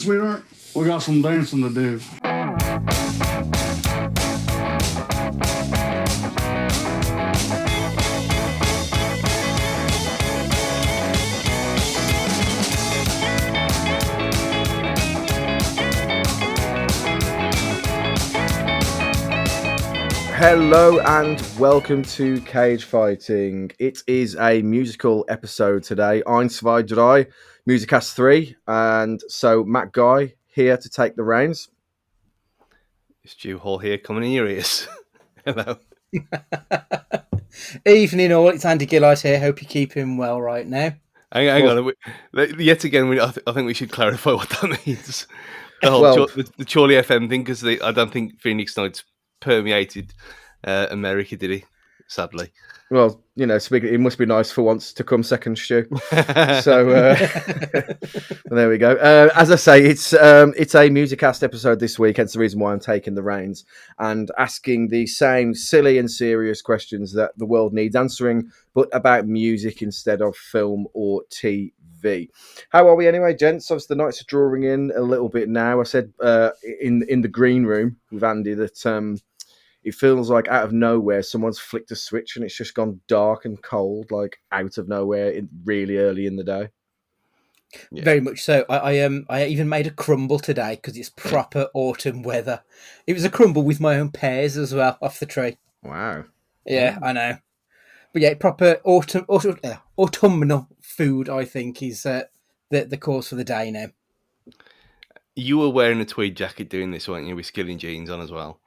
Sweetheart, we got some dancing to do. Hello and welcome to Cage Fighting. It is a musical episode today. Ein, zwei, drei, MusiCast 3. And so Matt Guy here to take the reins. Stu Hall here, coming in your ears. Hello. Evening all, it's Andy Gillard here. Hope you're keeping well right now. Hang on. Yet again, I think we should clarify what that means. The whole the Chorley FM thing, because I don't think Phoenix Nights permeated America, did he? Sadly. Well, you know, it must be nice for once to come second, Stu. So there we go. As I say, it's a MusiCast episode this week. Hence the reason why I'm taking the reins and asking the same silly and serious questions that the world needs answering, but about music instead of film or TV. How are we anyway, gents? Obviously, the nights are drawing in a little bit now. I said in the green room with Andy that it feels like out of nowhere someone's flicked a switch and it's just gone dark and cold, like out of nowhere, really early in the day. Yeah. Very much so. I even made a crumble today because it's proper autumn weather. It was a crumble with my own pears as well off the tree. Wow. Yeah, I know. But yeah, proper autumnal food, I think, is the course for the day now. You were wearing a tweed jacket doing this, weren't you, with skilling jeans on as well?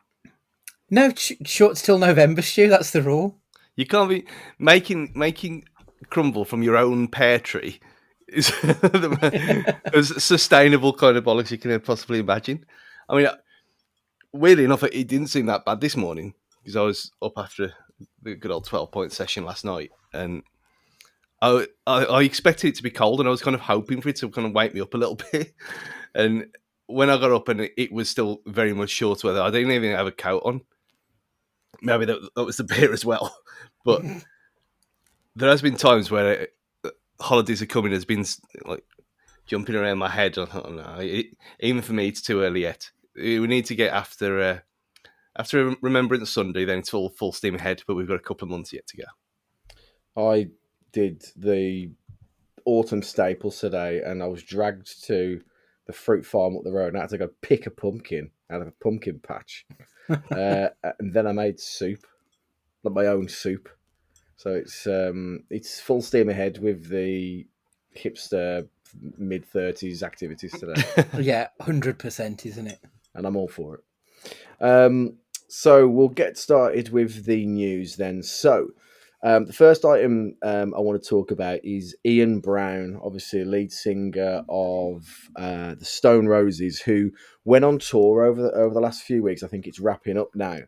No, shorts till November, Stu. That's the rule. You can't be making crumble from your own pear tree. Is the most sustainable kind of bollocks you can possibly imagine. I mean, weirdly enough, it didn't seem that bad this morning because I was up after the good old 12-point session last night, and I expected it to be cold, and I was kind of hoping for it to kind of wake me up a little bit. And when I got up, and it was still very much short weather, I didn't even have a coat on. Maybe that was the beer as well, but there has been times where holidays are coming. Has been like jumping around my head. I thought, no, even for me, it's too early yet. We need to get after Remembrance Sunday. Then it's full steam ahead. But we've got a couple of months yet to go. I did the autumn staples today, and I was dragged to the fruit farm up the road, and I had to go pick a pumpkin out of a pumpkin patch. And then I made soup, like my own soup. So it's full steam ahead with the hipster mid-30s activities today. Yeah, 100%, isn't it? And I'm all for it. So we'll get started with the news then. So the first item I want to talk about is Ian Brown, obviously lead singer of the Stone Roses, who went on tour over the last few weeks. I think it's wrapping up now,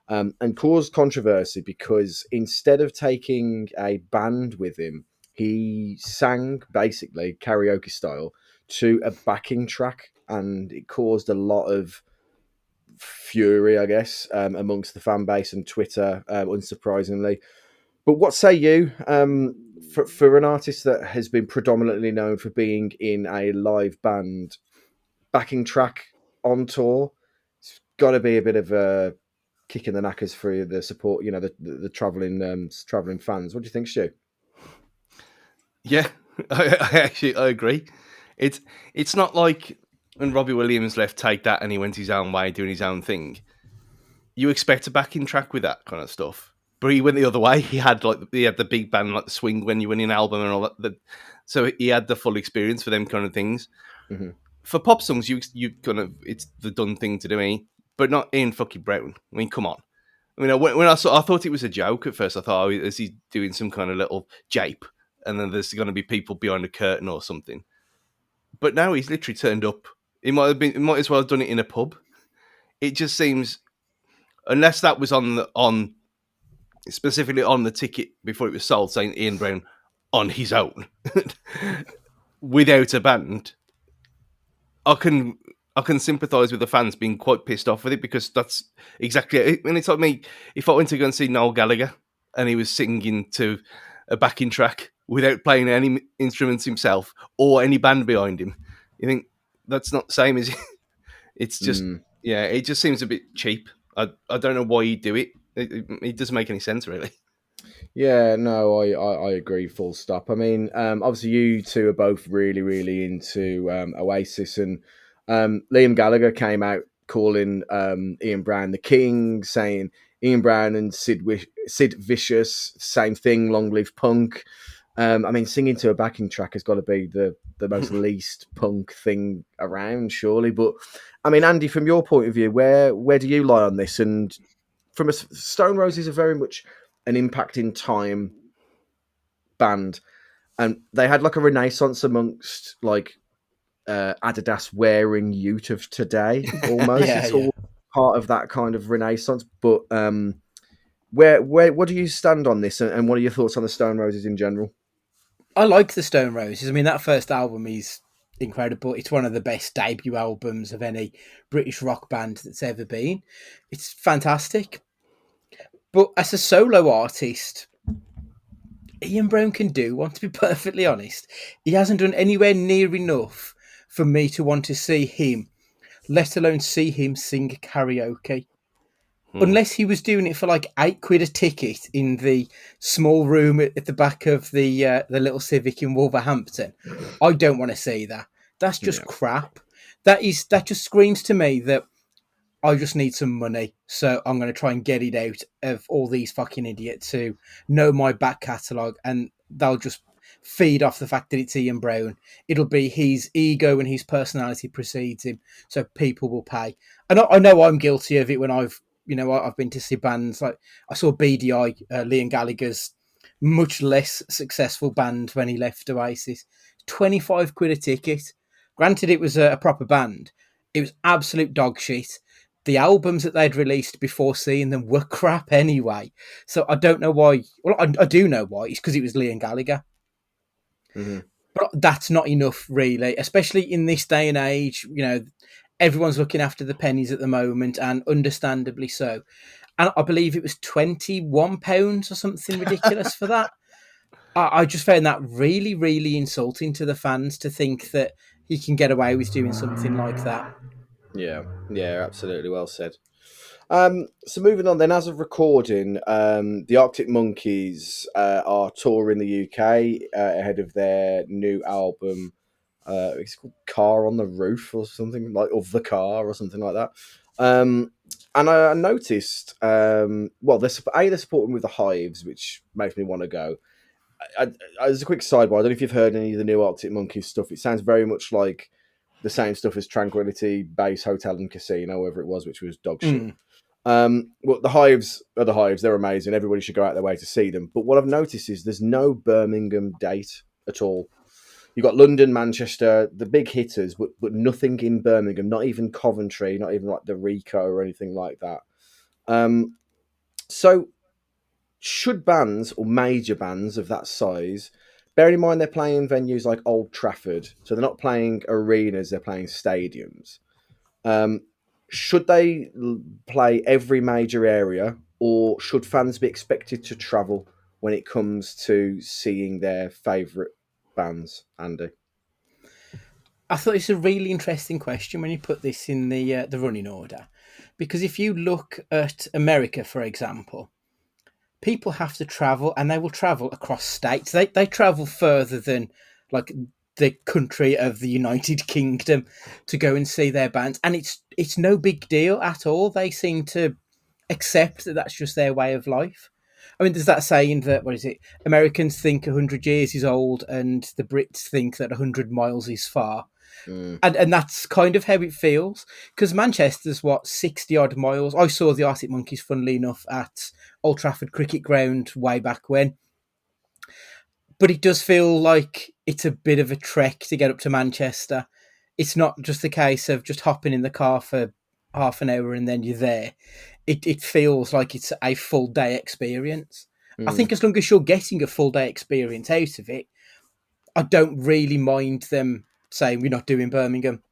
and caused controversy because instead of taking a band with him, he sang basically karaoke style to a backing track, and it caused a lot of fury, I guess, amongst the fan base and Twitter, unsurprisingly. But what say you, for an artist that has been predominantly known for being in a live band backing track on tour? It's got to be a bit of a kick in the knackers for the support, you know, the traveling fans. What do you think, Stu? Yeah, I agree. It's not like when Robbie Williams left Take That and he went his own way doing his own thing. You expect a backing track with that kind of stuff. But he went the other way. He had the big band, like the Swing when you win an album and all that. So he had the full experience for them kind of things. Mm-hmm. For pop songs, you kind of, it's the done thing to do, but not Ian fucking Brown. I mean, come on. I mean, when I thought it was a joke at first. I thought, is he doing some kind of little jape, and then there's going to be people behind a curtain or something. But now he's literally turned up. He might as well have done it in a pub. It just seems, unless that was on specifically on the ticket before it was sold, saying Ian Brown on his own without a band, I can sympathise with the fans being quite pissed off with it, because that's exactly it. And it's like me, if I went to go and see Noel Gallagher and he was singing to a backing track without playing any instruments himself or any band behind him, you think, that's not the same, is it? It's just, yeah, it just seems a bit cheap. I don't know why you do it. It doesn't make any sense, really. Yeah, no, I agree. Full stop. I mean, obviously, you two are both really, really into Oasis, and Liam Gallagher came out calling Ian Brown the king, saying Ian Brown and Sid Vicious, same thing, long live punk. I mean, singing to a backing track has got to be the most least punk thing around, surely. But I mean, Andy, from your point of view, where do you lie on this? And from Stone Roses are very much an impact in time band, and they had like a renaissance amongst like Adidas wearing youth of today. Almost, Yeah, it's yeah. all part of that kind of renaissance. But where what do you stand on this, and what are your thoughts on the Stone Roses in general? I like the Stone Roses. I mean, that first album is incredible. It's one of the best debut albums of any British rock band that's ever been. It's fantastic. But as a solo artist, Ian Brown can do one, to be perfectly honest. He hasn't done anywhere near enough for me to want to see him, let alone see him sing karaoke. Unless he was doing it for like £8 a ticket in the small room at the back of the little Civic in Wolverhampton, I don't want to see that. That's just crap. That just screams to me that I just need some money, so I'm going to try and get it out of all these fucking idiots who know my back catalogue, and they'll just feed off the fact that it's Ian Brown. It'll be his ego and his personality precedes him, so people will pay. And I know I'm guilty of it when I've been to see bands like I saw BDI, Liam Gallagher's much less successful band when he left Oasis. £25 a ticket. Granted, it was a proper band. It was absolute dog shit. The albums that they'd released before seeing them were crap anyway. So I don't know why. Well, I do know why. It's because it was Liam Gallagher. Mm-hmm. But that's not enough, really, especially in this day and age. Everyone's looking after the pennies at the moment, and understandably so. And I believe it was £21 or something ridiculous for that. I just found that really, really insulting to the fans to think that he can get away with doing something like that. Yeah, absolutely. Well said. So moving on then, as of recording, the Arctic Monkeys are touring the UK ahead of their new album. It's called Car on the Roof or something like of the car or something like that. And I noticed, they're supporting with the Hives, which makes me want to go. As a quick sidebar, I don't know if you've heard any of the new Arctic Monkeys stuff. It sounds very much like the same stuff as Tranquility Base Hotel and Casino, whatever it was, which was dog shit. Well, the Hives are the Hives. They're amazing. Everybody should go out their way to see them. But what I've noticed is there's no Birmingham date at all. You've got London, Manchester, the big hitters, but nothing in Birmingham, not even Coventry, not even like the Rico or anything like that. So should bands or major bands of that size, bearing in mind they're playing venues like Old Trafford, so they're not playing arenas, they're playing stadiums. Should they play every major area, or should fans be expected to travel when it comes to seeing their favourite bands, Andy? I thought it's a really interesting question when you put this in the running order, because if you look at America, for example, people have to travel, and they will travel across states. They travel further than like the country of the United Kingdom to go and see their bands, and it's no big deal at all. They seem to accept that that's just their way of life. I mean, there's that saying that, what is it? Americans think 100 years is old, and the Brits think that 100 miles is far. And that's kind of how it feels, because Manchester's 60 odd miles. I saw the Arctic Monkeys, funnily enough, at Old Trafford Cricket Ground way back when. But it does feel like it's a bit of a trek to get up to Manchester. It's not just a case of just hopping in the car for half an hour and then you're there. It feels like it's a full day experience. I think as long as you're getting a full day experience out of it, I don't really mind them saying we're not doing Birmingham.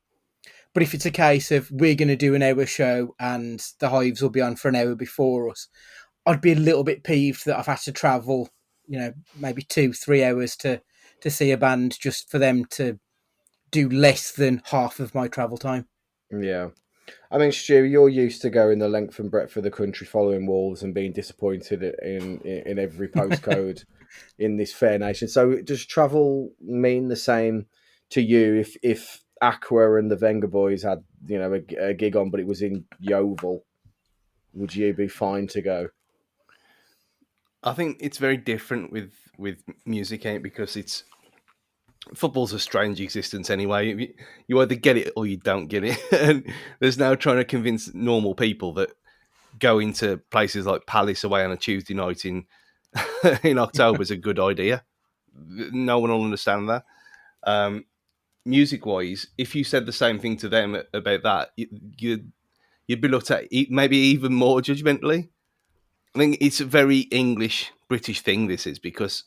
But if it's a case of we're going to do an hour show and the Hives will be on for an hour before us, I'd be a little bit peeved that I've had to travel, maybe 2-3 hours to see a band just for them to do less than half of my travel time. Yeah. I mean, Stu, you're used to going the length and breadth of the country following Wolves and being disappointed in every postcode in this fair nation. So does travel mean the same to you if Aqua and the Venga boys had, a gig on, but it was in Yeovil? Would you be fine to go? I think it's very different with music, ain't it? Because it's football's a strange existence anyway. You either get it or you don't get it. And there's now trying to convince normal people that going to places like Palace away on a Tuesday night in in October is a good idea. No one will understand that. Music wise, if you said the same thing to them about that, you'd be looked at maybe even more judgmentally. I think it's a very English British thing. This is because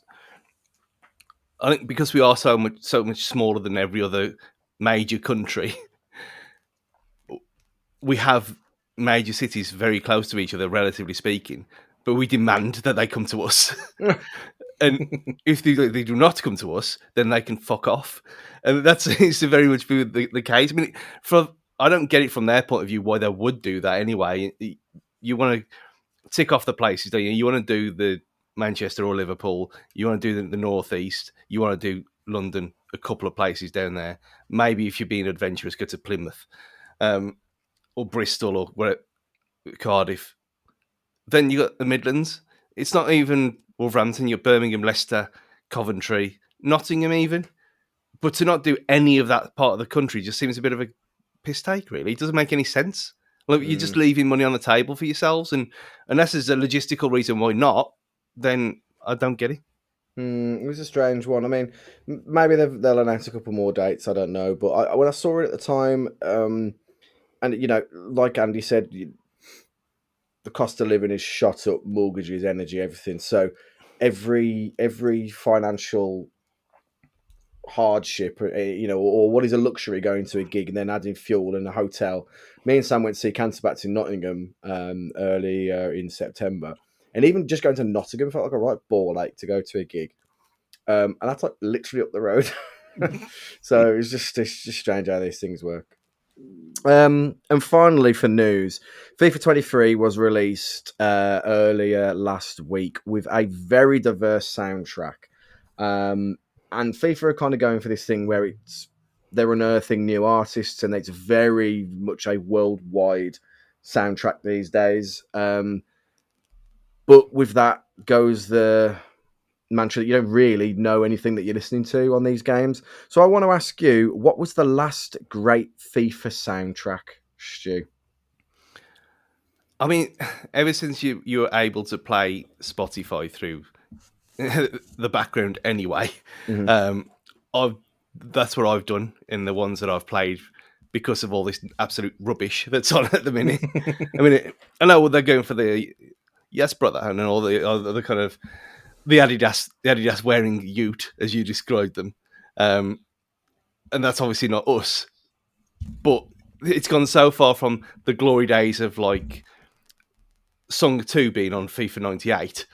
I think because we are so much smaller than every other major country, we have major cities very close to each other, relatively speaking, but we demand that they come to us. And if they do not come to us, then they can fuck off. And that's it's very much the case. I mean, I don't get it from their point of view why they would do that anyway. You want to tick off the places, don't you? You want to do the Manchester or Liverpool. You want to do the Northeast. You want to do London, a couple of places down there. Maybe if you're being adventurous, go to Plymouth or Bristol or Cardiff. Then you got the Midlands. It's not even Wolverhampton. You're Birmingham, Leicester, Coventry, Nottingham even. But to not do any of that part of the country just seems a bit of a piss take, really. It doesn't make any sense. Like, you're just leaving money on the table for yourselves, and unless there's a logistical reason why not, then I don't get it. It was a strange one. I mean, maybe they'll announce a couple more dates. I don't know, but when I saw it at the time, and like Andy said, the cost of living is shot up, mortgages, energy, everything. So every financial hardship, or what is a luxury going to a gig and then adding fuel and a hotel. Me and Sam went to see Canterbacks in Nottingham earlier in September, and even just going to Nottingham felt like a right ball ache to go to a gig, and that's like literally up the road. So it's just strange how these things work. And finally, for news, FIFA 23 was released earlier last week with a very diverse soundtrack. And FIFA are kind of going for this thing where they're unearthing new artists, and it's very much a worldwide soundtrack these days. But with that goes the mantra that you don't really know anything that you're listening to on these games. So I want to ask you, what was the last great FIFA soundtrack, Stu? I mean, ever since you were able to play Spotify through the background anyway, that's what I've done in the ones that I've played because of all this absolute rubbish that's on at the minute. I mean, I know they're going for the Yes Brother and all the kind of the Adidas wearing ute, as you described them, and that's obviously not us. But it's gone so far from the glory days of like Song 2 being on FIFA 98.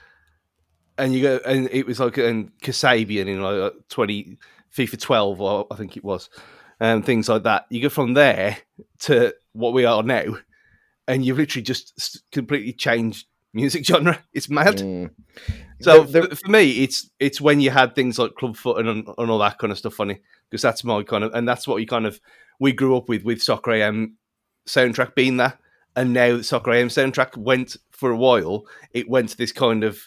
And you go, and it was like Kasabian in like FIFA 12, or I think it was, and things like that. You go from there to what we are now, and you've literally just completely changed music genre. It's mad. So for me, it's when you had things like Clubfoot and all that kind of stuff on it, because that's my kind of, and that's what we grew up with Soccer AM soundtrack being that, and now the Soccer AM soundtrack went for a while. It went to this kind of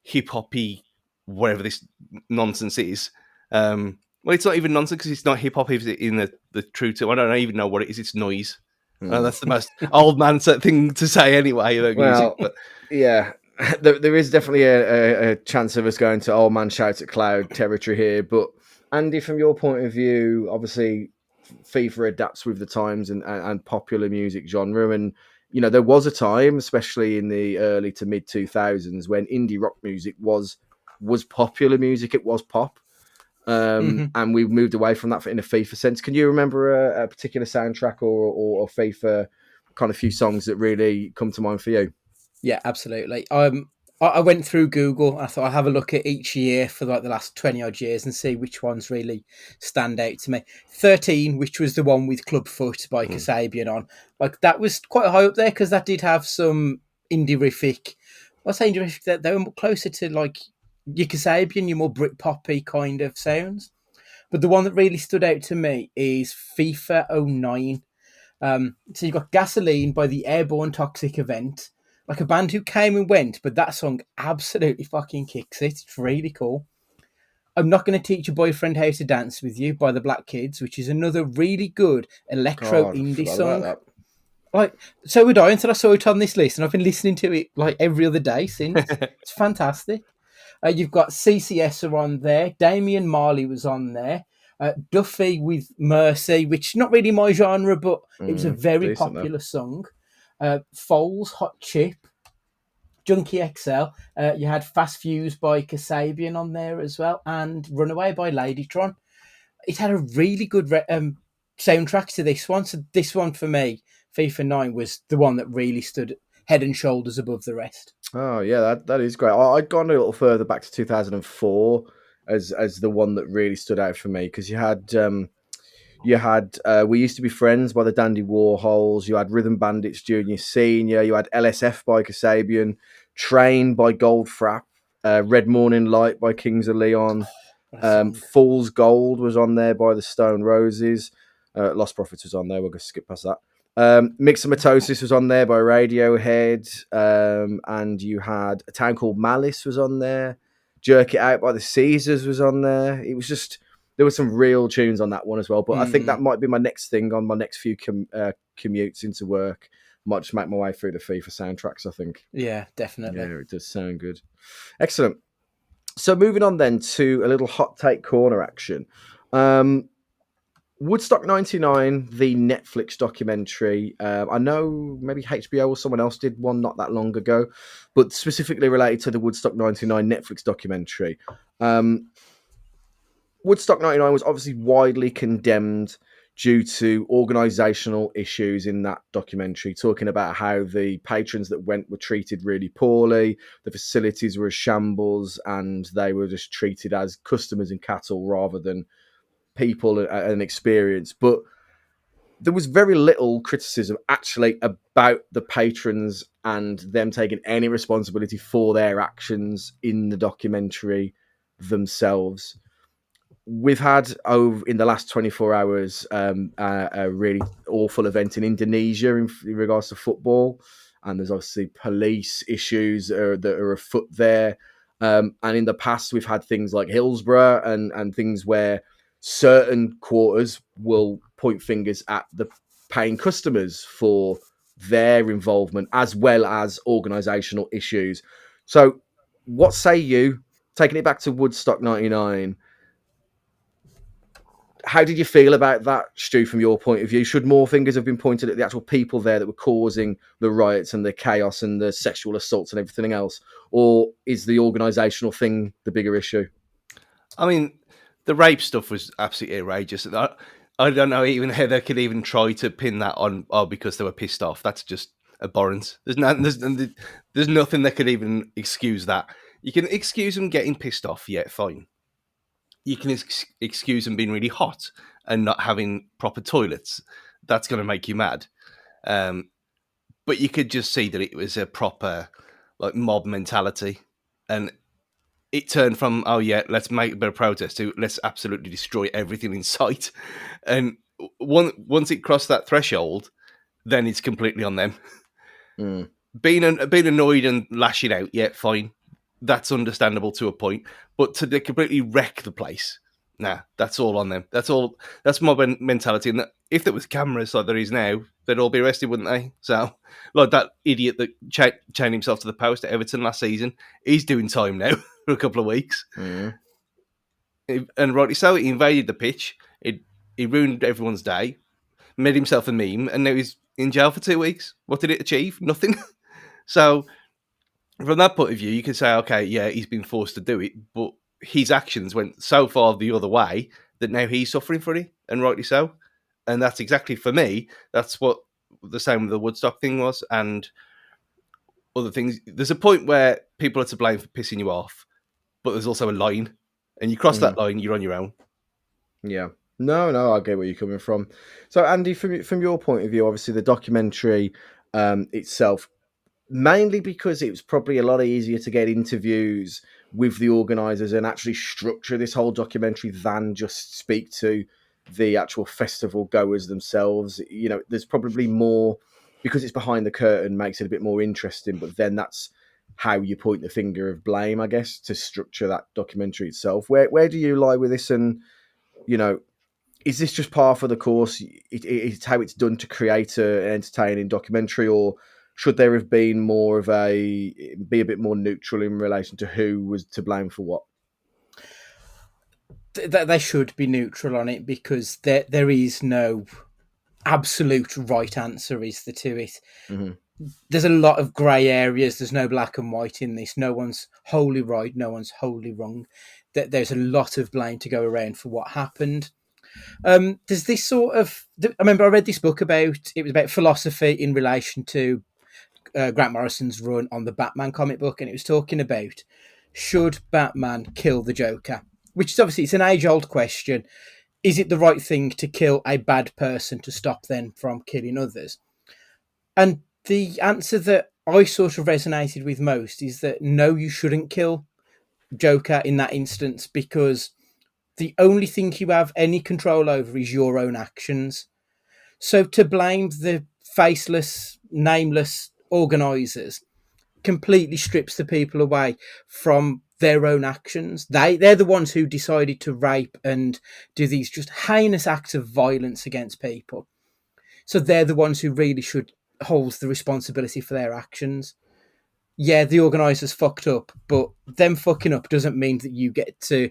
hip hoppy, whatever this nonsense is. Well, it's not even nonsense because it's not hip hop in the true term. I don't even know what it is. It's noise. That's the most old man thing to say anyway about music. But yeah, there is definitely a chance of us going to old man shout at cloud territory here. But Andy, from your point of view, obviously FIFA adapts with the times and popular music genre, and there was a time, especially in the early to mid 2000s, when indie rock music was popular music. It was pop, and we moved away from that in a FIFA sense. Can you remember a particular soundtrack or FIFA kind of few songs that really come to mind for you? Yeah, absolutely. I I went through Google. I thought I'd have a look at each year for like the last 20 odd years and see which ones really stand out to me. 13, which was the one with Clubfoot by Kasabian on, like that was quite high up there because that did have some indie-rific. I say indie-rific, they were closer to like your Kasabian, your more Britpop-y kind of sounds. But the one that really stood out to me is FIFA '09. So you've got Gasoline by the Airborne Toxic Event, like a band who came and went, but that song absolutely fucking kicks it. It's really cool. I'm Not Going to Teach Your Boyfriend How to Dance with You by the Black Kids, which is another really good electro God, I indie forgot song. about Like, so would I until I saw it on this list, and I've been listening to it like every other day since. It's fantastic. You've got CCS are on there. Damian Marley was on there. Duffy with Mercy, which not really my genre, but it was a very decent, though. popular song. Foles, Hot Chip, Junkie XL. You had Fast Fuse by Kasabian on there as well, and Runaway by Ladytron. It had a really good soundtrack to this one. So this one for me, FIFA 9, was the one that really stood head and shoulders above the rest. Oh yeah, that is great. I'd gone a little further back to 2004 as the one that really stood out for me because you had We Used to Be Friends by the Dandy Warhols. You had Rhythm Bandits Junior Senior. You had LSF by Kasabian, Train by Goldfrapp, Red Morning Light by Kings of Leon. Fool's Gold was on there by the Stone Roses. Lost Prophets was on there. We'll just skip past that. Mixomatosis was on there by Radiohead, and you had A Town Called Malice was on there. Jerk It Out by the Caesars was on there. It was just, there were some real tunes on that one as well. But I think that might be my next thing on my next few commutes into work. Might just make my way through the FIFA soundtracks, I think. Yeah, definitely. Yeah, it does sound good. Excellent. So moving on then to a little hot take corner action. Woodstock 99, the Netflix documentary. I know maybe HBO or someone else did one not that long ago, but specifically related to the Woodstock 99 Netflix documentary. Woodstock 99 was obviously widely condemned due to organisational issues in that documentary, talking about how the patrons that went were treated really poorly, the facilities were a shambles, and they were just treated as customers and cattle rather than people and experience. But there was very little criticism actually about the patrons and them taking any responsibility for their actions in the documentary themselves. We've had in the last 24 hours a really awful event in Indonesia in regards to football, and there's obviously police issues that are afoot there. And in the past, we've had things like Hillsborough and things where certain quarters will point fingers at the paying customers for their involvement as well as organisational issues. So what say you, taking it back to Woodstock 99, how did you feel about that, Stu, from your point of view? Should more fingers have been pointed at the actual people there that were causing the riots and the chaos and the sexual assaults and everything else? Or is the organisational thing the bigger issue? I mean, the rape stuff was absolutely outrageous. I don't know even how they could even try to pin that on because they were pissed off. That's just abhorrent. There's nothing that could even excuse that. You can excuse them getting pissed off, yeah, fine. You can excuse them being really hot and not having proper toilets. That's going to make you mad. But you could just see that it was a proper like mob mentality, and it turned from, oh yeah, let's make a bit of protest, to let's absolutely destroy everything in sight. And once it crossed that threshold, then it's completely on them. Being annoyed and lashing out, yeah, fine. That's understandable to a point. But to completely wreck the place, nah, that's all on them. That's mob mentality. And if there was cameras like there is now, they'd all be arrested, wouldn't they? So, like that idiot that chained himself to the post at Everton last season, he's doing time now for a couple of weeks. And rightly so, he invaded the pitch. He ruined everyone's day, made himself a meme, and now he's in jail for 2 weeks. What did it achieve? Nothing. So, from that point of view, you can say, okay, yeah, he's been forced to do it, but his actions went so far the other way that now he's suffering for it, and rightly so. And that's exactly, for me, that's what the same with the Woodstock thing was. And other things. There's a point where people are to blame for pissing you off, but there's also a line, and you cross that line, you're on your own. Yeah. No, I get where you're coming from. So, Andy, from your point of view, obviously the documentary itself, mainly because it was probably a lot easier to get interviews with the organisers and actually structure this whole documentary than just speak to the actual festival goers themselves. You know, there's probably more, because it's behind the curtain, makes it a bit more interesting, but then that's how you point the finger of blame, I guess, to structure that documentary itself. Where do you lie with this? And, you know, is this just par for the course? It's how it's done to create an entertaining documentary, or should there have been more of be a bit more neutral in relation to who was to blame for what? They should be neutral on it, because there is no absolute right answer, is there, to it. There's a lot of grey areas. There's no black and white in this. No one's wholly right, no one's wholly wrong. There's a lot of blame to go around for what happened. There's this sort of... I remember I read this book it was about philosophy in relation to Grant Morrison's run on the Batman comic book, and it was talking about, should Batman kill the Joker? Which is obviously, it's an age-old question. Is it the right thing to kill a bad person to stop them from killing others? And the answer that I sort of resonated with most is that no, you shouldn't kill Joker in that instance, because the only thing you have any control over is your own actions. So to blame the faceless, nameless organisers completely strips the people away from their own actions. They're the ones who decided to rape and do these just heinous acts of violence against people. So they're the ones who really should hold the responsibility for their actions. Yeah, the organisers fucked up, but them fucking up doesn't mean that you get to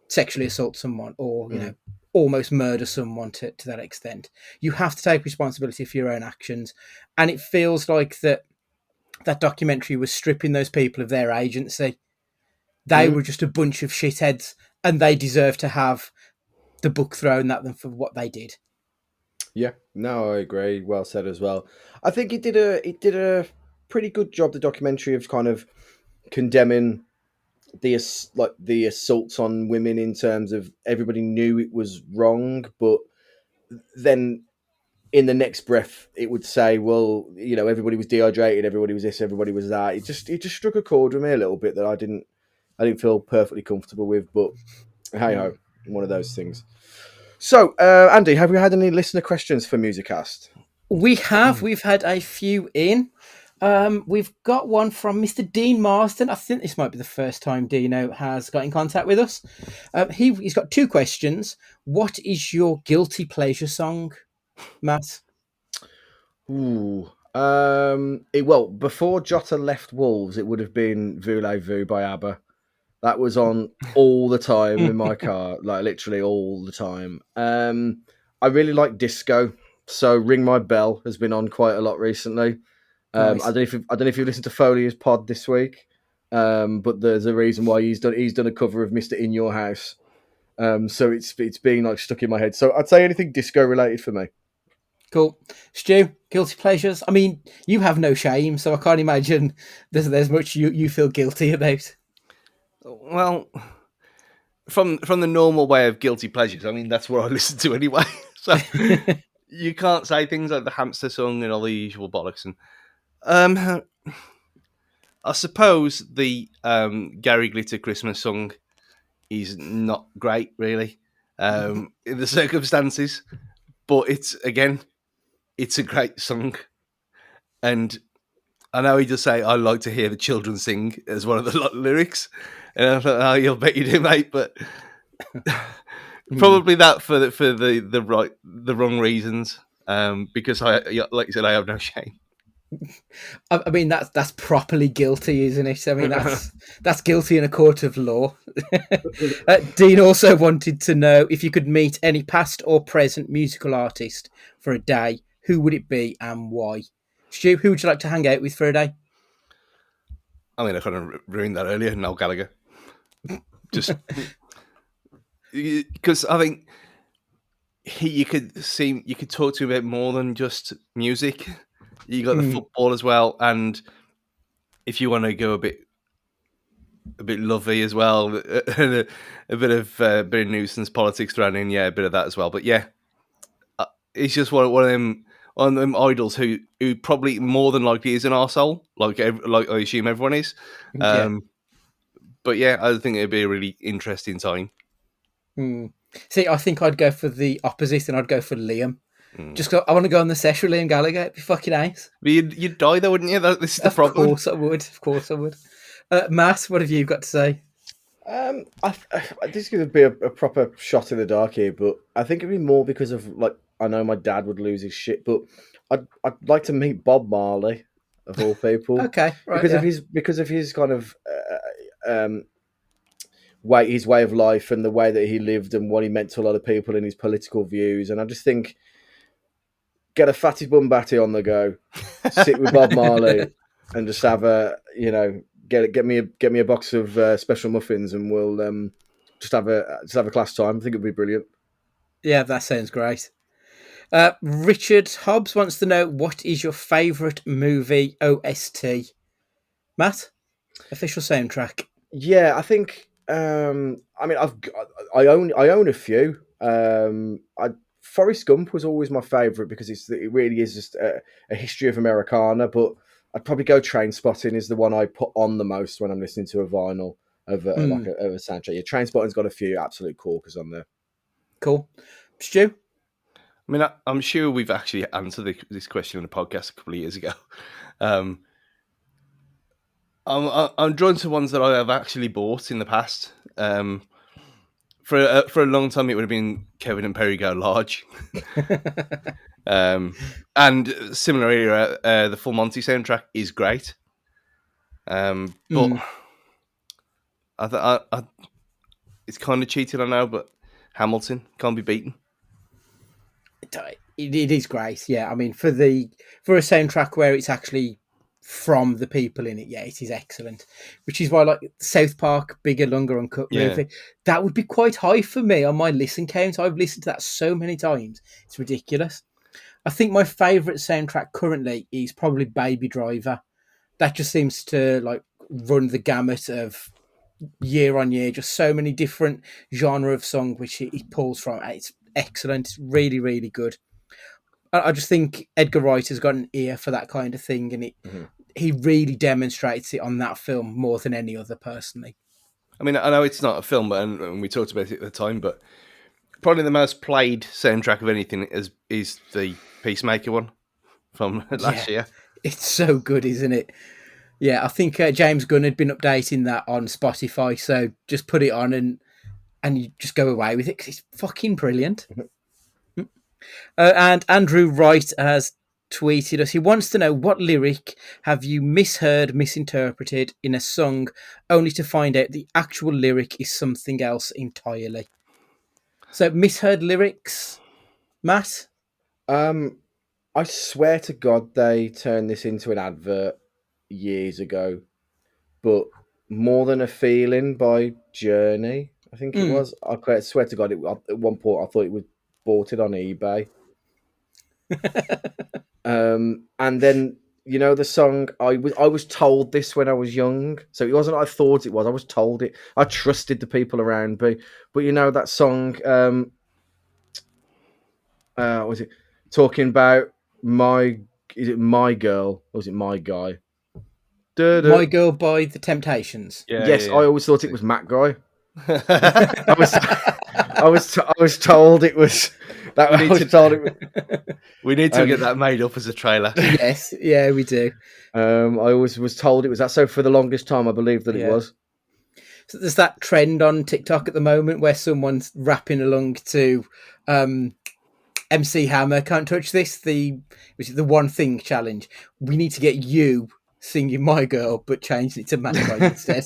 sexually assault someone or, you know, almost murder someone to that extent. You have to take responsibility for your own actions. And it feels like that documentary was stripping those people of their agency. They were just a bunch of shitheads, and they deserve to have the book thrown at them for what they did. Yeah, no, I agree. Well said as well. I think it did a pretty good job, the documentary, of kind of condemning the assaults on women, in terms of everybody knew it was wrong, but then in the next breath it would say, well, you know, everybody was dehydrated, everybody was this, everybody was that. It just struck a chord with me a little bit that I didn't feel perfectly comfortable with, but hey ho, one of those things. So, Andy, have we had any listener questions for MusiCast? We've had a few in. We've got one from Mr. Dean Marsden. I think this might be the first time Dino has got in contact with us. He's got two questions. What is your guilty pleasure song, Matt? Ooh. Well, before Jota left Wolves, it would have been Voulez-Vous by ABBA. That was on all the time in my car, like literally all the time. I really like disco, so Ring My Bell has been on quite a lot recently. Nice. I don't know if you listened to Foley's pod this week, but there's a reason why he's done a cover of Mr. In Your House. So it's being like stuck in my head. So I'd say anything disco related for me. Cool. Stu, guilty pleasures? I mean, you have no shame, so I can't imagine there's much you feel guilty about. Well, from the normal way of guilty pleasures, I mean, that's what I listen to anyway. So you can't say things like the hamster song and all the usual bollocks. And I suppose the Gary Glitter Christmas song is not great, really, in the circumstances. But it's a great song. And I know he does say, I like to hear the children sing as one of the lyrics. And I thought, oh, you'll bet you do, mate. But probably that for the wrong reasons. Because like you said, I have no shame. I mean, that's properly guilty, isn't it? I mean, that's guilty in a court of law. Dean also wanted to know if you could meet any past or present musical artist for a day, who would it be and why? Stu, who would you like to hang out with for a day? I mean, I kind of ruined that earlier. Noel Gallagher. Just because I think you could talk to him about more than just music. You got the football as well, and if you want to go a bit lovey as well, and a bit of nuisance politics thrown in, yeah, a bit of that as well. But yeah, he's just one of them idols who probably more than likely is an arsehole, like I assume everyone is. Yeah. But yeah, I think it'd be a really interesting time. See, I think I'd go for the opposite, and I'd go for Liam. Just I want to go on the sesh with Liam Gallagher. It'd be fucking nice. But you'd die though, wouldn't you? This is the problem. Of course I would. Of course I would. Matt, what have you got to say? This is going to be a proper shot in the dark here, but I think it'd be more because of, like, I know my dad would lose his shit, but I'd like to meet Bob Marley, of all people. Okay, right. Because of his kind of his way of life and the way that he lived and what he meant to a lot of people and his political views. And I just think, get a fatty bum batty on the go, sit with Bob Marley, and just have get me a box of special muffins, and we'll just have a class time. I think it'd be brilliant. Yeah, that sounds great. Richard Hobbs wants to know, what is your favourite movie OST? Matt, official soundtrack. Yeah, I think. I mean, I own a few. Forrest Gump was always my favourite because it really is just a history of Americana. But I'd probably go Trainspotting is the one I put on the most when I'm listening to a vinyl of a soundtrack. Yeah, Trainspotting's got a few absolute corkers on there. Cool. Stu? I mean, I'm sure we've actually answered this question on the podcast a couple of years ago. I'm drawn to ones that I have actually bought in the past. For a long time, it would have been Kevin and Perry Go Large. And similarly, the Full Monty soundtrack is great. But it's kind of cheating, I know, but Hamilton can't be beaten. It is great, yeah. I mean, for a soundtrack where it's actually from the people in it, yeah, it is excellent. Which is why, like, South Park, Bigger, Longer, Uncut movie, that would be quite high for me on my listen count. I've listened to that so many times, it's ridiculous. I think my favourite soundtrack currently is probably Baby Driver. That just seems to, like, run the gamut of year on year, just so many different genre of song which it pulls from. It's excellent. It's really, really good. I just think Edgar Wright has got an ear for that kind of thing, and he really demonstrates it on that film more than any other, personally. I mean, I know it's not a film, and we talked about it at the time, but probably the most played soundtrack of anything is the Peacemaker one from last year. It's so good, isn't it? Yeah, I think James Gunn had been updating that on Spotify, so just put it on and you just go away with it because it's fucking brilliant. And Andrew Wright has tweeted us. He wants to know, what lyric have you misheard, misinterpreted in a song, only to find out the actual lyric is something else entirely? So, misheard lyrics, Matt? I swear to God they turned this into an advert years ago, but More Than a Feeling by Journey, I think it was. I swear to God, at one point I thought it was bought it on eBay. And then, you know, the song, I was told this when I was young, so it wasn't I thought it was. I was told it. I trusted the people around me. But you know that song, was it talking about is it My Girl or was it My Guy? My Girl by The Temptations. Yes, I always thought it was Matt Guy. I was told it was that. We need to get that made up as a trailer. Yes, yeah, we do. I always was told it was that. So for the longest time, I believed that it was. So there's that trend on TikTok at the moment where someone's rapping along to MC Hammer, Can't Touch This, which is the One Thing challenge. We need to get you singing My Girl, but change it to Matt Guy instead.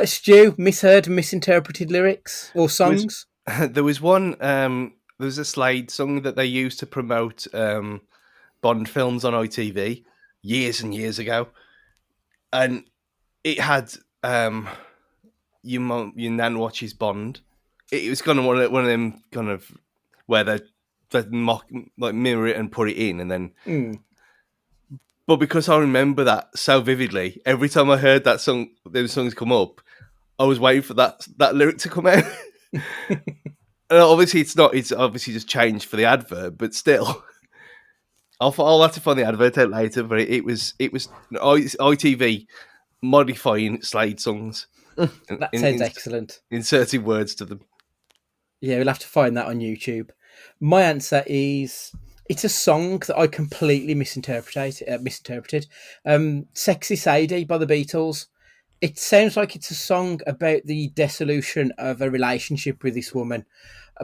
Stu, misheard, misinterpreted lyrics or songs? There was one. There was a Slade song that they used to promote Bond films on ITV years and years ago, and it had your nan watches Bond. It was kind of one of them kind of where they mock, like, mirror it and put it in, and then But because I remember that so vividly, every time I heard that song, those songs come up, I was waiting for that lyric to come out. And obviously, it's not. It's obviously just changed for the advert, but still, I'll have to find the advert out later. But it was ITV modifying Slade songs, That sounds excellent. inserting words to them. Yeah, we'll have to find that on YouTube. My answer is it's a song that I completely misinterpreted. "Sexy Sadie" by the Beatles. It sounds like it's a song about the dissolution of a relationship with this woman,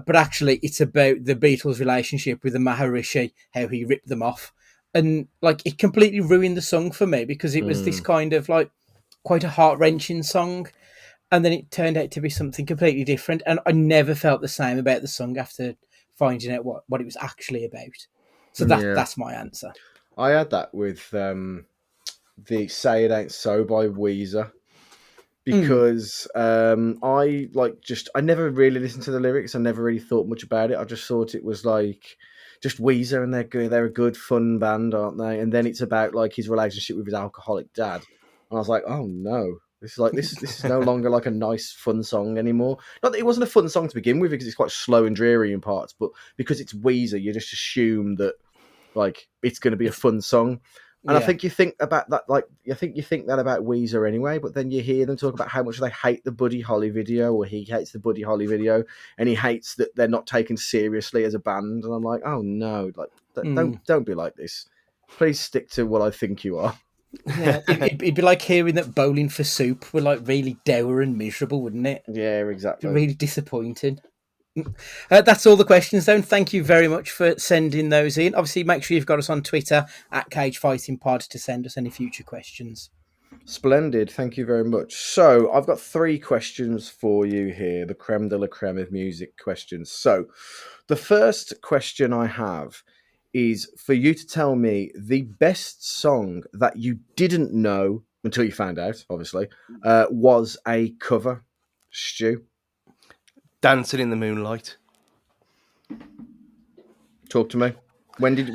but actually it's about the Beatles' relationship with the Maharishi, how he ripped them off. And like it completely ruined the song for me because it was this kind of like quite a heart-wrenching song, and then it turned out to be something completely different, and I never felt the same about the song after finding out what it was actually about. So that's my answer. I had that with the "Say It Ain't So" by Weezer. Because I never really listened to the lyrics. I never really thought much about it. I just thought it was like just Weezer, and they're a good fun band, aren't they? And then it's about like his relationship with his alcoholic dad, and I was like, oh no, this is no longer like a nice fun song anymore. Not that it wasn't a fun song to begin with because it's quite slow and dreary in parts, but because it's Weezer, you just assume that like it's going to be a fun song. And I think you think about that, like you think that about Weezer anyway. But then you hear them talk about how much they hate the Buddy Holly video, or he hates the Buddy Holly video, and he hates that they're not taken seriously as a band. And I'm like, oh no, like don't be like this. Please stick to what I think you are. Yeah, it'd be like hearing that Bowling for Soup were like really dour and miserable, wouldn't it? Yeah, exactly. Really disappointing. That's all the questions, though. Thank you very much for sending those in. Obviously, make sure you've got us on Twitter at Cage Fighting Pod to send us any future questions. Splendid. Thank you very much. So I've got 3 questions for you here, the creme de la creme of music questions. So the first question I have is for you to tell me the best song that you didn't know until you found out, obviously, was a cover. Stu, Dancing in the Moonlight. talk to me. When did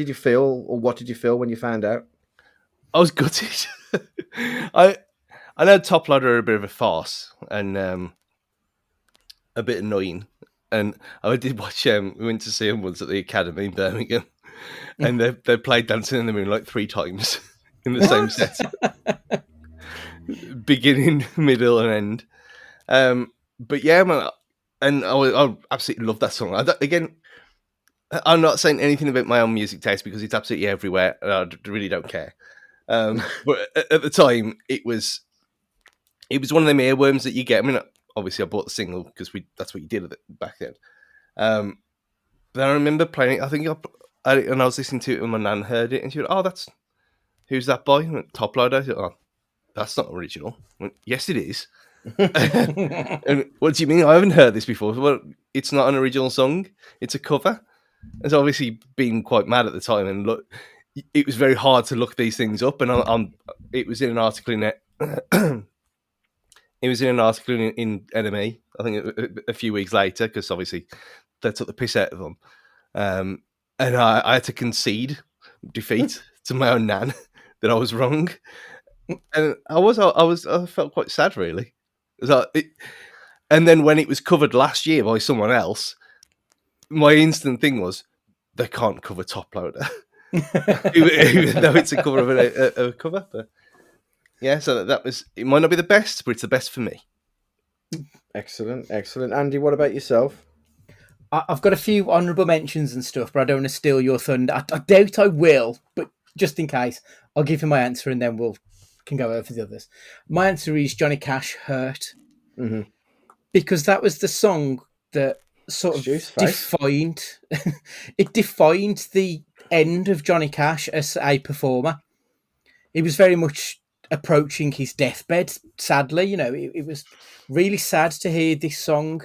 you feel, or what did you feel when you found out? I was gutted. I know Top Loader are a bit of a farce and a bit annoying. And I did watch. We went to see them once at the Academy in Birmingham, and they played Dancing in the Moonlight 3 times in the same set, beginning, middle, and end. But yeah, man, and I absolutely love that song. I'm not saying anything about my own music taste because it's absolutely everywhere, and I really don't care. But at the time, it was one of them earworms that you get. I mean, obviously, I bought the single because that's what you did back then. But I remember playing it. I think and I was listening to it, and my nan heard it, and she went, "Oh, who's that by?" I went, Top Loader. I said, "Oh, that's not original." I went, "Yes, it is." And what do you mean? I haven't heard this before. Well, it's not an original song; it's a cover. It's obviously been quite mad at the time, and look, it was very hard to look these things up. And it was in an article in it was in an article in NME. I think a few weeks later, because obviously they took the piss out of them, and I had to concede defeat to my own nan that I was wrong, and I felt quite sad really. And then when it was covered last year by someone else, my instant thing was, they can't cover Top Loader, even though it's a cover of a cover. But yeah, so that was. It might not be the best, but it's the best for me. Excellent. Andy, what about yourself? I've got a few honourable mentions and stuff, but I don't want to steal your thunder. I doubt I will, but just in case, I'll give you my answer and then can go over the others. My answer is Johnny Cash, "Hurt," because that was the song that sort of defined the end of Johnny Cash as a performer. He was very much approaching his deathbed, sadly. It was really sad to hear this song,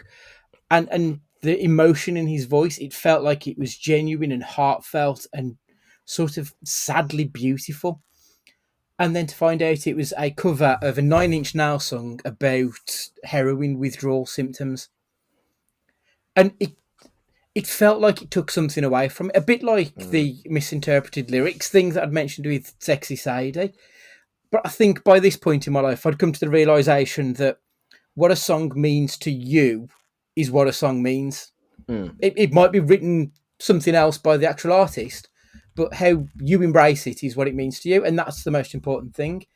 and the emotion in his voice, it felt like it was genuine and heartfelt and sort of sadly beautiful. And then to find out it was a cover of a 9 Inch Nails song about heroin withdrawal symptoms. And it it felt like it took something away from it, a bit like the misinterpreted lyrics thing that I'd mentioned with Sexy Sadie. But I think by this point in my life, I'd come to the realization that what a song means to you is what a song means. It might be written something else by the actual artist, but how you embrace it is what it means to you, and that's the most important thing.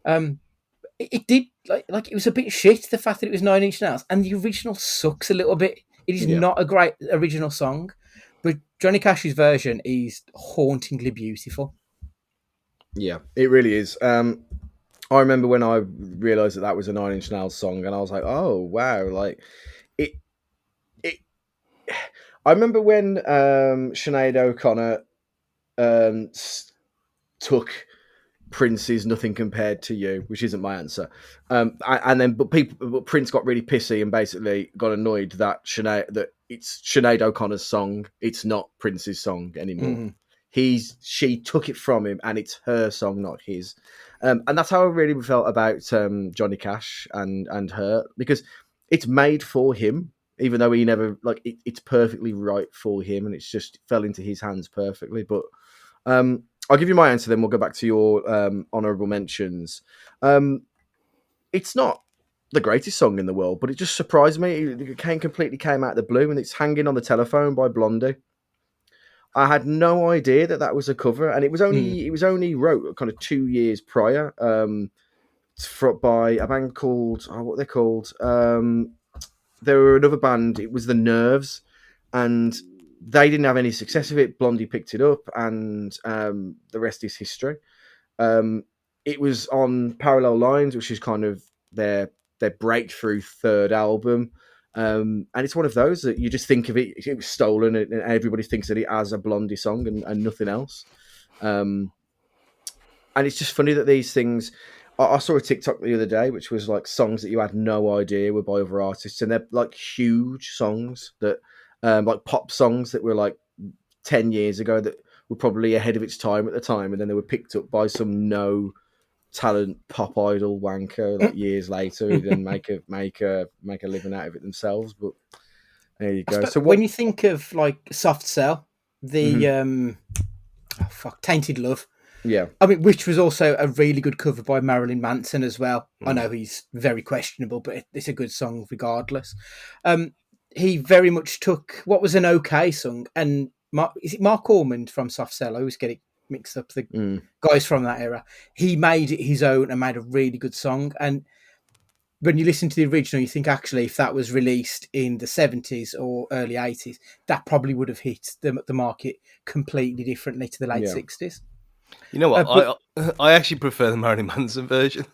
It did like it was a bit shit, the fact that it was 9 Inch Nails, and the original sucks a little bit. It is not a great original song, but Johnny Cash's version is hauntingly beautiful. Yeah, it really is. I remember when I realised that was a 9 Inch Nails song, and I was like, "Oh wow!" Like it. I remember when Sinead O'Connor took Prince's "Nothing Compared to You," which isn't my answer. But Prince got really pissy and basically got annoyed that it's Sinead O'Connor's song. It's not Prince's song anymore. She took it from him, and it's her song, not his. And that's how I really felt about Johnny Cash and her, because it's made for him, even though he never it's perfectly right for him, and it's just fell into his hands perfectly. But I'll give you my answer, then we'll go back to your honourable mentions. It's not the greatest song in the world, but it just surprised me. It completely came out of the blue, and it's "Hanging on the Telephone" by Blondie. I had no idea that was a cover, and it was only wrote kind of 2 years prior by a band called what they're called. There were another band. It was the Nerves, and they didn't have any success with it. Blondie picked it up, and the rest is history. It was on Parallel Lines, which is kind of their breakthrough third album. And it's one of those that you just think of it was stolen, and everybody thinks of it as a Blondie song and nothing else. And it's just funny that these things. I saw a TikTok the other day, which was like songs that you had no idea were by other artists, and they're like huge songs that, like pop songs that were like 10 years ago that were probably ahead of its time at the time, and then they were picked up by some no talent pop idol wanker like years later who then make a living out of it themselves. But there you go. So when you think of like Soft Cell, the Tainted Love, I mean, which was also a really good cover by Marilyn Manson as well. I know he's very questionable, but it's a good song regardless. He very much took what was an okay song, and is it Mark Ormond from Soft Cell? I always get it mixed up, the guys from that era. He made it his own and made a really good song. And when you listen to the original, you think actually if that was released in the 70s or early 80s, that probably would have hit the market completely differently to the late 60s. You know what? I actually prefer the Marilyn Manson version.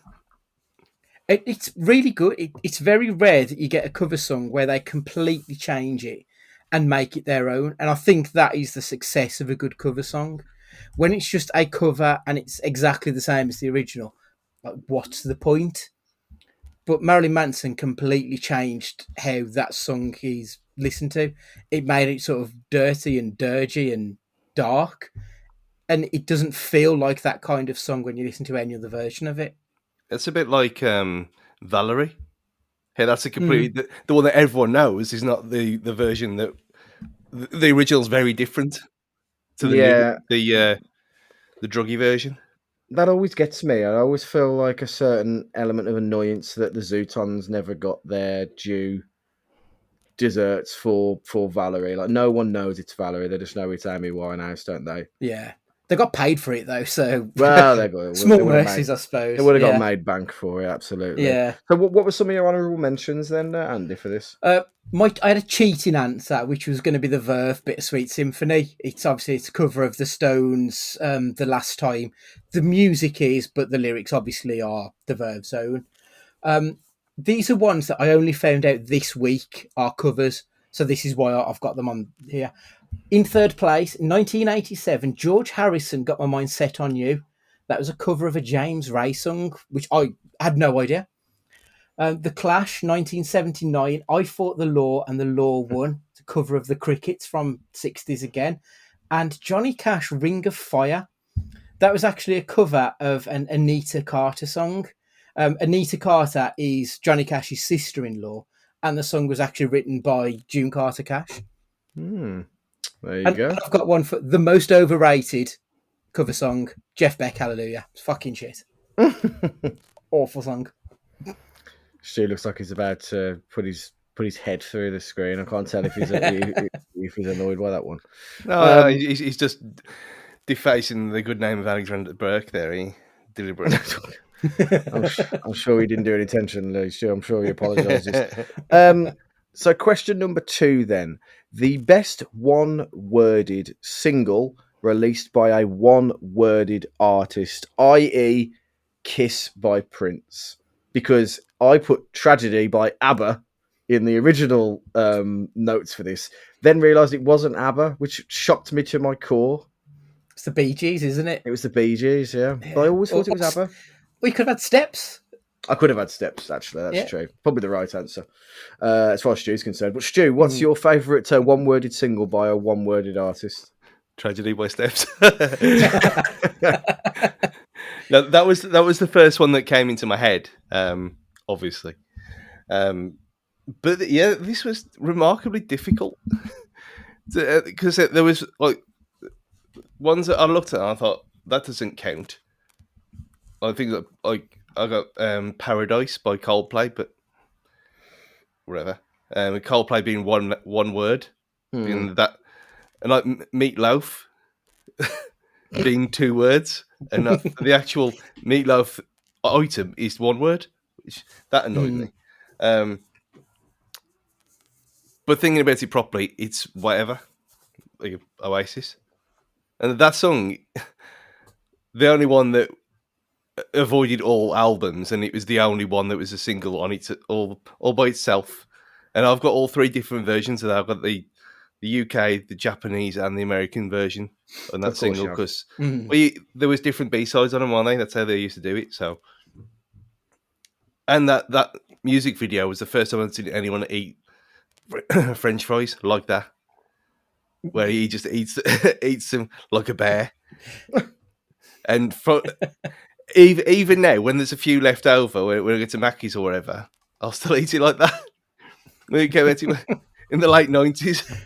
It's really good. It's very rare that you get a cover song where they completely change it and make it their own. And I think that is the success of a good cover song. When it's just a cover and it's exactly the same as the original, like, what's the point? But Marilyn Manson completely changed how that song is listened to. It made it sort of dirty and dirgy and dark. And it doesn't feel like that kind of song when you listen to any other version of it. It's a bit like Valerie. Hey, that's a completely... The one that everyone knows is not the version that... The original's very different to the druggy version. That always gets me. I always feel like a certain element of annoyance that the Zootons never got their due desserts for Valerie. Like, no one knows it's Valerie. They just know it's Amy Winehouse, don't they? Yeah. They got paid for it, though, so... Well, they got... Small mercies, I suppose. They would have got made bank for it, absolutely. Yeah. So what were some of your honourable mentions then, Andy, for this? I had a cheating answer, which was going to be the Verve Bittersweet Symphony. It's obviously a cover of the Stones, The Last Time. The music is, but the lyrics obviously are the Verve's own. These are ones that I only found out this week are covers, so this is why I've got them on here. In third place, 1987, George Harrison, Got My Mind Set on You. That was a cover of a James Ray song, which I had no idea. The Clash, 1979, I Fought the Law and the Law Won. It's a cover of the Crickets from 60s again. And Johnny Cash, Ring of Fire. That was actually a cover of an Anita Carter song. Anita Carter is Johnny Cash's sister-in-law, and the song was actually written by June Carter Cash. There you And go. I've got one for the most overrated cover song, Jeff Beck, Hallelujah. It's fucking shit. Awful song. Stu looks like he's about to put his head through the screen. I can't tell if he's annoyed by that one. No, he's just defacing the good name of Alexander Burke there. He deliberately. I'm sure he didn't do it intentionally. I'm sure he apologises. So question number 2 then. The best one-worded single released by a one-worded artist, i.e. Kiss by Prince. Because I put Tragedy by ABBA in the original notes for this, then realised it wasn't ABBA, which shocked me to my core. It's the Bee Gees, isn't it? It was the Bee Gees, yeah. But I always thought it was ABBA. We could have had Steps. I could have had Steps, actually. That's true. Probably the right answer, as far as Stu's concerned. But Stu, what's your favourite one-worded single by a one-worded artist? Tragedy by Steps. No, that was the first one that came into my head, obviously. But yeah, this was remarkably difficult because there was like ones that I looked at and I thought that doesn't count. I think that I got Paradise by Coldplay, but whatever. Coldplay being one word, being that, and like Meatloaf being 2 words, and the actual Meatloaf item is 1 word, which that annoyed me. But thinking about it properly, it's whatever, like Oasis, and that song, the only one that avoided all albums, and it was the only one that was a single on it all by itself. And I've got all 3 different versions of that. I've got the UK, the Japanese, and the American version on that single because there was different B-sides on them, weren't they? That's how they used to do it. So, and that music video was the first time I'd seen anyone eat French fries like that, where he just eats them like a bear. And even now, when there's a few left over, when I get to Mackey's or whatever, I'll still eat it like that. When it came out in the late 90s,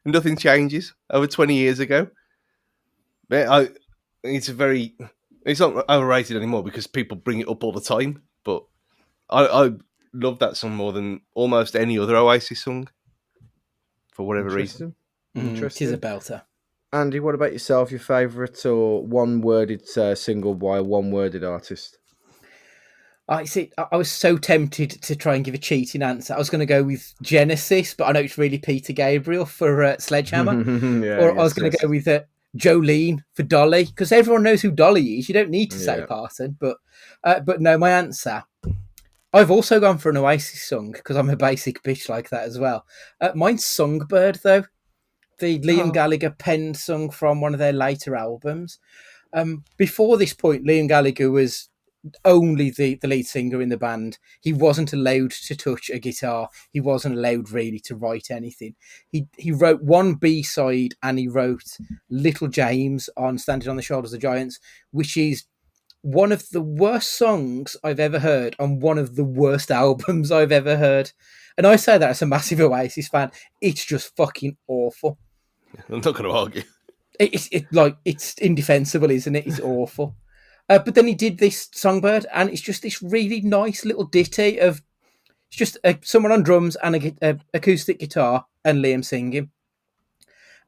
nothing changes. Over 20 years ago. But it's not overrated anymore because people bring it up all the time. But I love that song more than almost any other Oasis song for whatever reason. Interesting. It is a belter. Andy, what about yourself? Your favourite or one-worded single by a one-worded artist? I see. I was so tempted to try and give a cheating answer. I was going to go with Genesis, but I know it's really Peter Gabriel for Sledgehammer. I was going to go with Jolene for Dolly, because everyone knows who Dolly is. You don't need to say Parton, but no, my answer. I've also gone for an Oasis song because I'm a basic bitch like that as well. Mine's Songbird, though. The Liam Gallagher penned song from one of their later albums. Before this point, Liam Gallagher was only the lead singer in the band. He wasn't allowed to touch a guitar. He wasn't allowed really to write anything. He wrote one B-side and he wrote Little James on Standing on the Shoulders of Giants, which is one of the worst songs I've ever heard on one of the worst albums I've ever heard. And I say that as a massive Oasis fan. It's just fucking awful. I'm not going to argue. It's indefensible, isn't it? It's awful. But then he did this Songbird, and it's just this really nice little ditty of it's just someone on drums and a acoustic guitar and Liam singing.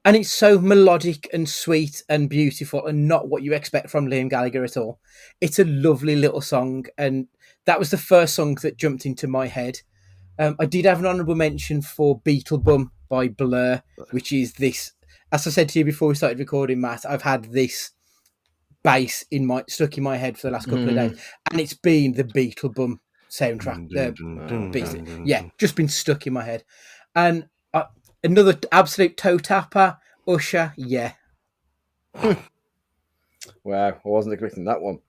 And it's so melodic and sweet and beautiful and not what you expect from Liam Gallagher at all. It's a lovely little song, and that was the first song that jumped into my head. I did have an honourable mention for Beetlebum by Blur, which is this. As I said to you before we started recording, Matt, I've had this bass stuck in my head for the last couple of days, and it's been the Beetlebum soundtrack. Just been stuck in my head. And another absolute toe tapper, Usher, yeah. Wow, I wasn't expecting that one.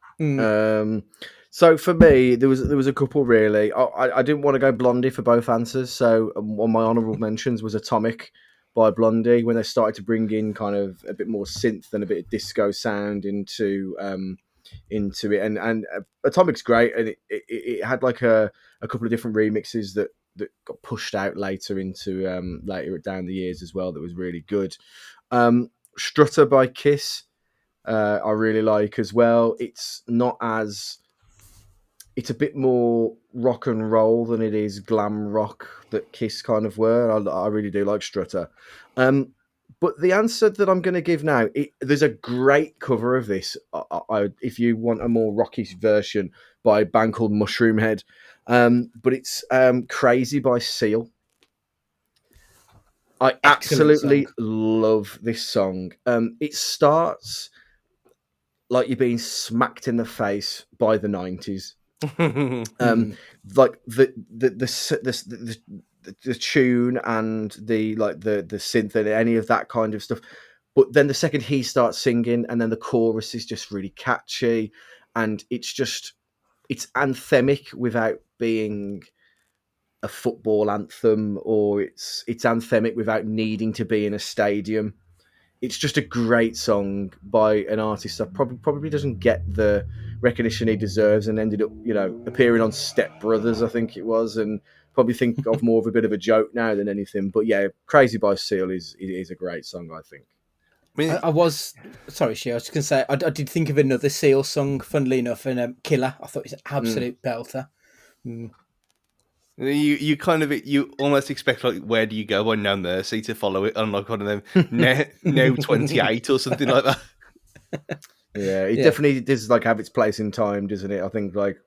So for me, there was a couple really. I didn't want to go Blondie for both answers, so one of my honourable mentions was Atomic by Blondie, when they started to bring in kind of a bit more synth and a bit of disco sound into it. And Atomic's great, and it had like a couple of different remixes that got pushed out later into later down the years as well. That was really good. Strutter by Kiss, I really like as well. It's not as it's a bit more rock and roll than it is glam rock that Kiss kind of were. I really do like Strutter. But the answer that I'm going to give now, there's a great cover of this. If you want a more rockish version by a band called Mushroomhead, but it's Crazy by Seal. I Excellent absolutely song. love this song. It starts like you're being smacked in the face by the 90s. Like the tune and the synth and any of that kind of stuff, but then the second he starts singing and then the chorus is just really catchy, and it's anthemic without being a football anthem, or it's anthemic without needing to be in a stadium. It's just a great song by an artist that probably doesn't get the recognition he deserves, and ended up, appearing on Step Brothers, I think it was, and probably think of more of a bit of a joke now than anything. But yeah, Crazy by Seal is a great song, I think. I mean, I was sorry, Shea. I was just going to say I did think of another Seal song, funnily enough, and Killer. I thought it was an absolute belter. you kind of you almost expect, like, Where Do You Go by No Mercy to follow it on like one of them now 28 or something like that. Yeah, it definitely does like have its place in time, doesn't it? I think like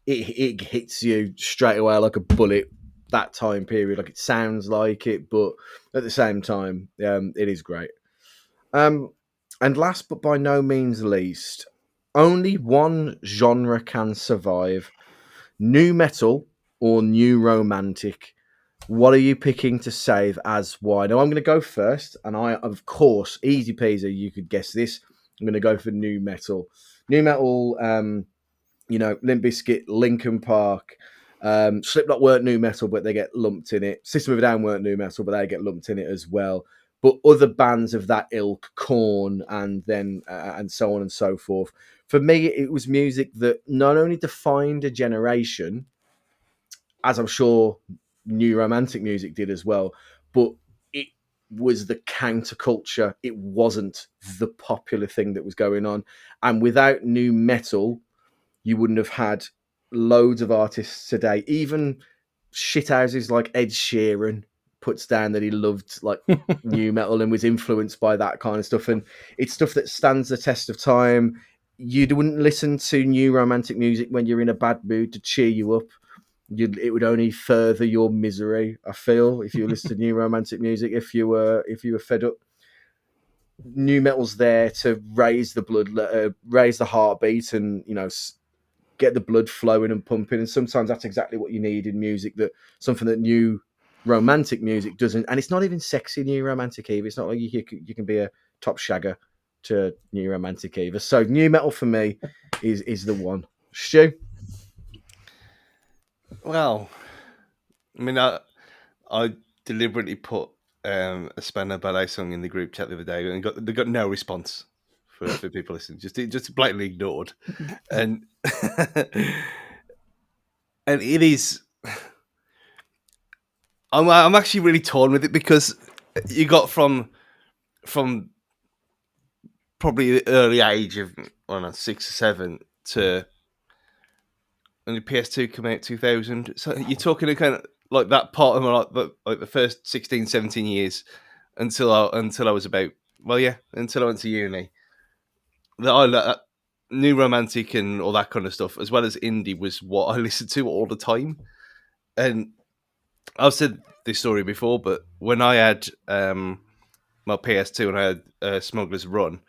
it hits you straight away like a bullet. That time period, like it sounds like it, but at the same time, it is great. And last but by no means least, only one genre can survive: new metal or new romantic. What are you picking to save as why? Now I'm going to go first, and I, of course, easy peasy, you could guess this. I'm going to go for new metal. New metal, Limp Bizkit, Linkin Park, Slipknot weren't new metal, but they get lumped in it. System of a Down weren't new metal, but they get lumped in it as well. But other bands of that ilk, Korn, and then and so on and so forth. For me, it was music that not only defined a generation, as I'm sure new romantic music did as well, but it was the counterculture. It wasn't the popular thing that was going on. And without new metal, you wouldn't have had loads of artists today. Even shithouses like Ed Sheeran puts down that he loved like new metal and was influenced by that kind of stuff. And it's stuff that stands the test of time. You wouldn't listen to new romantic music when you're in a bad mood to cheer you up. It would only further your misery, I feel, if you listen to new romantic music. If you were fed up, new metal's there to raise the blood, raise the heartbeat, and get the blood flowing and pumping. And sometimes that's exactly what you need in music. That something that new romantic music doesn't. And it's not even sexy new romantic either. It's not like you can be a top shagger to new romantic either. So new metal for me is the one. Stu? Well, I mean, I deliberately put a Spandau Ballet song in the group chat the other day, and they got no response for people listening. Just blatantly ignored, and and it is. I'm actually really torn with it, because you got from probably the early age of, I don't know, 6 or 7 to, and the PS2 came out 2000. So you're talking a kind of like that part of my, like the first 16, 17 years until I was about, until I went to uni. That new romantic and all that kind of stuff, as well as indie, was what I listened to all the time. And I've said this story before, but when I had my PS2 and I had Smuggler's Run,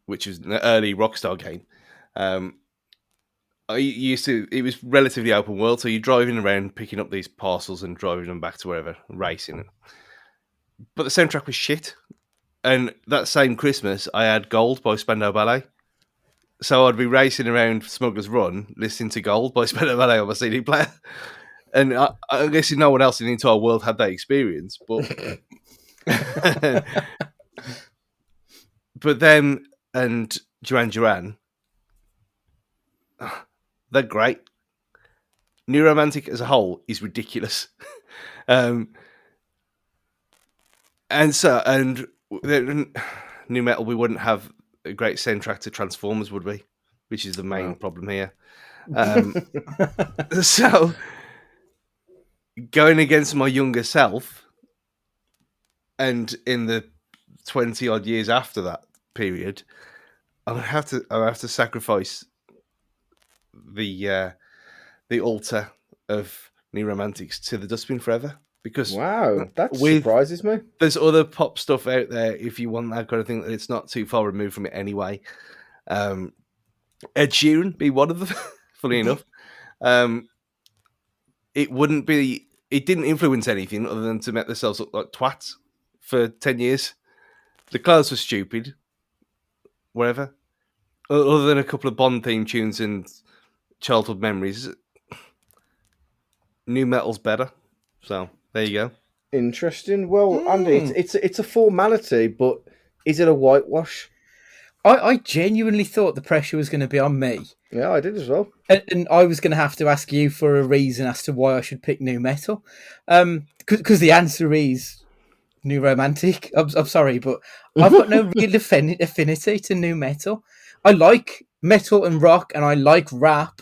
which was an early Rockstar game, it was relatively open world, so you're driving around, picking up these parcels and driving them back to wherever, racing. But the soundtrack was shit. And that same Christmas, I had Gold by Spandau Ballet. So I'd be racing around Smuggler's Run, listening to Gold by Spandau Ballet on my CD player. And I guess no one else in the entire world had that experience. But but them and Duran Duran, they're great. New Romantic as a whole is ridiculous. And new metal, we wouldn't have a great soundtrack to Transformers, would we? Which is the main problem here. So going against my younger self, and in the 20 odd years after that period, I'll have to sacrifice the altar of New Romantics to the dustbin forever, because Wow, that surprises me. There's other pop stuff out there if you want that kind of thing. It's not too far removed from it anyway. Ed Sheeran be one of them. Funny enough, it didn't influence anything other than to make themselves look like twats for 10 years. The clothes were stupid, whatever. Other than a couple of Bond theme tunes and childhood memories, new metal's better. So there you go. Interesting. Well, Andy, it's a formality, but is it a whitewash? I genuinely thought the pressure was going to be on me. Yeah, I did as well. And I was going to have to ask you for a reason as to why I should pick new metal. Because the answer is New Romantic. I'm sorry, but I've got no real affinity to new metal. I like metal and rock, and I like rap,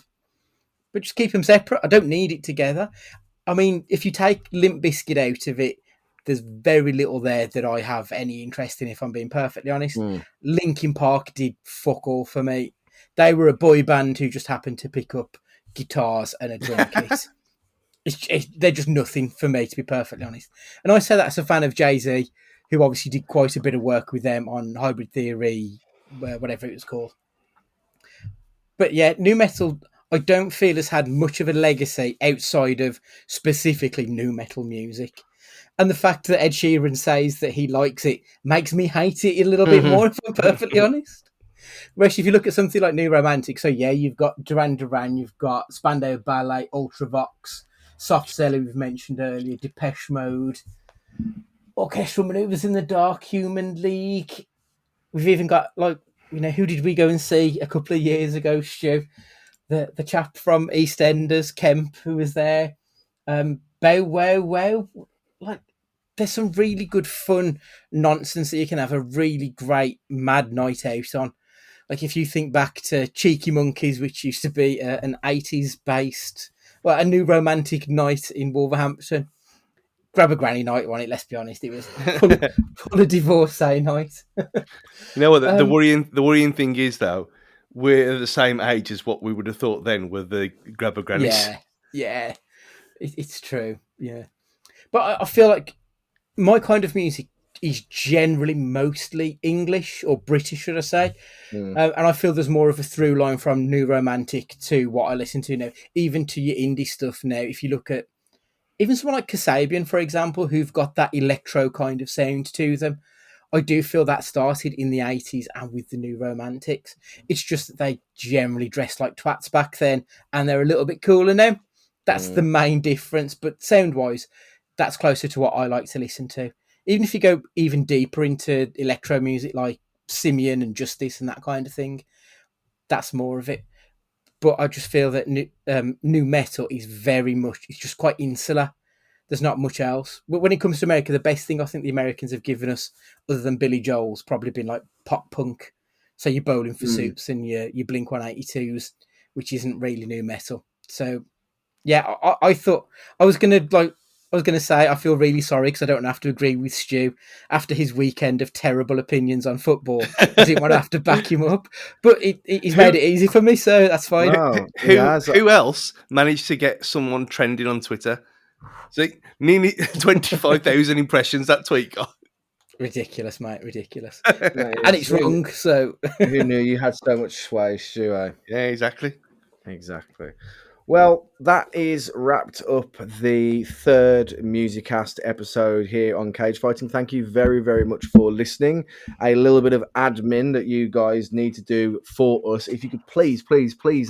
but just keep them separate. I don't need it together. I mean, if you take Limp Bizkit out of it, there's very little there that I have any interest in, if I'm being perfectly honest. Linkin Park did fuck all for me. They were a boy band who just happened to pick up guitars and a drum kit. They're just nothing for me, to be perfectly honest. And I say that as a fan of Jay-Z, who obviously did quite a bit of work with them on Hybrid Theory, whatever it was called. But yeah, new metal, I don't feel has had much of a legacy outside of specifically new metal music. And the fact that Ed Sheeran says that he likes it makes me hate it a little bit more, if I'm perfectly honest. Whereas if you look at something like New Romantic, so yeah, you've got Duran Duran, you've got Spandau Ballet, Ultravox, Soft Cellar we've mentioned earlier, Depeche Mode, Orchestral Manoeuvres in the Dark, Human League. We've even got, like, who did we go and see a couple of years ago, Stu? The chap from EastEnders, Kemp, who was there. Bow Wow Wow. Like, there's some really good fun nonsense that you can have a really great mad night out on. Like, if you think back to Cheeky Monkeys, which used to be an 80s based, a New Romantic night in Wolverhampton. Grab a granny night on it, let's be honest. It was full of divorcee night. You know what? The worrying thing is, though, we're at the same age as what we would have thought then were the grabber grannies. Yeah. It's true, yeah. But I feel like my kind of music is generally mostly English or British, should I say. And I feel there's more of a through line from New Romantic to what I listen to now, even to your indie stuff now. If you look at even someone like Kasabian, for example, who've got that electro kind of sound to them, I do feel that started in the 80s and with the New Romantics. It's just that they generally dressed like twats back then and they're a little bit cooler now. That's the main difference. But sound-wise, that's closer to what I like to listen to. Even if you go even deeper into electro music like Simeon and Justice and that kind of thing, that's more of it. But I just feel that new metal is very much, it's just quite insular. There's not much else. But when it comes to America, the best thing I think the Americans have given us, other than Billy Joel's, probably been like pop punk. So you're Bowling for Soups and your Blink 182s, which isn't really new metal. So yeah, I thought I was gonna say I feel really sorry because I don't have to agree with Stu after his weekend of terrible opinions on football. I didn't want to have to back him up, but he's made it easy for me, so that's fine. Wow. Who else managed to get someone trending on Twitter? So nearly 25,000 impressions that tweet got. Ridiculous, mate, ridiculous. And it's wrong, so... Who knew you had so much sway, Stu? Yeah, exactly. Well, that is wrapped up the third MusiCast episode here on Cage Fighting. Thank you very, very much for listening. A little bit of admin that you guys need to do for us. If you could please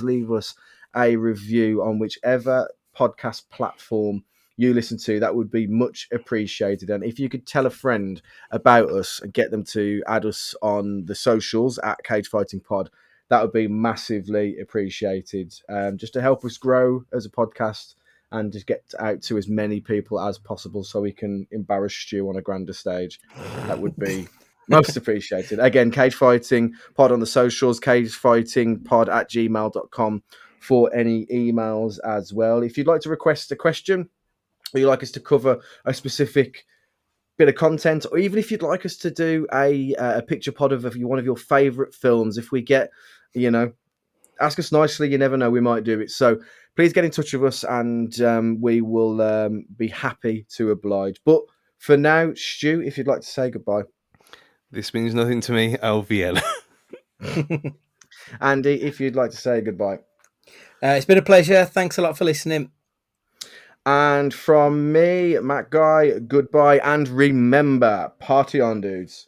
leave us a review on whichever podcast platform you listen to, that would be much appreciated. And if you could tell a friend about us and get them to add us on the socials at Cage Fighting Pod, that would be massively appreciated, just to help us grow as a podcast and just get out to as many people as possible so we can embarrass Stu on a grander stage. That would be most appreciated. Again, Cage Fighting Pod on the socials, cagefightingpod@gmail.com for any emails as well. If you'd like to request a question, or you'd like us to cover a specific bit of content, or even if you'd like us to do a picture pod of one of your favourite films, if we get, ask us nicely, you never know, we might do it. So please get in touch with us, and we will be happy to oblige. But for now, Stu, if you'd like to say goodbye. This means nothing to me, LVL. Andy, if you'd like to say goodbye. It's been a pleasure. Thanks a lot for listening. And from me, Matt Guy, goodbye, and remember, party on, dudes.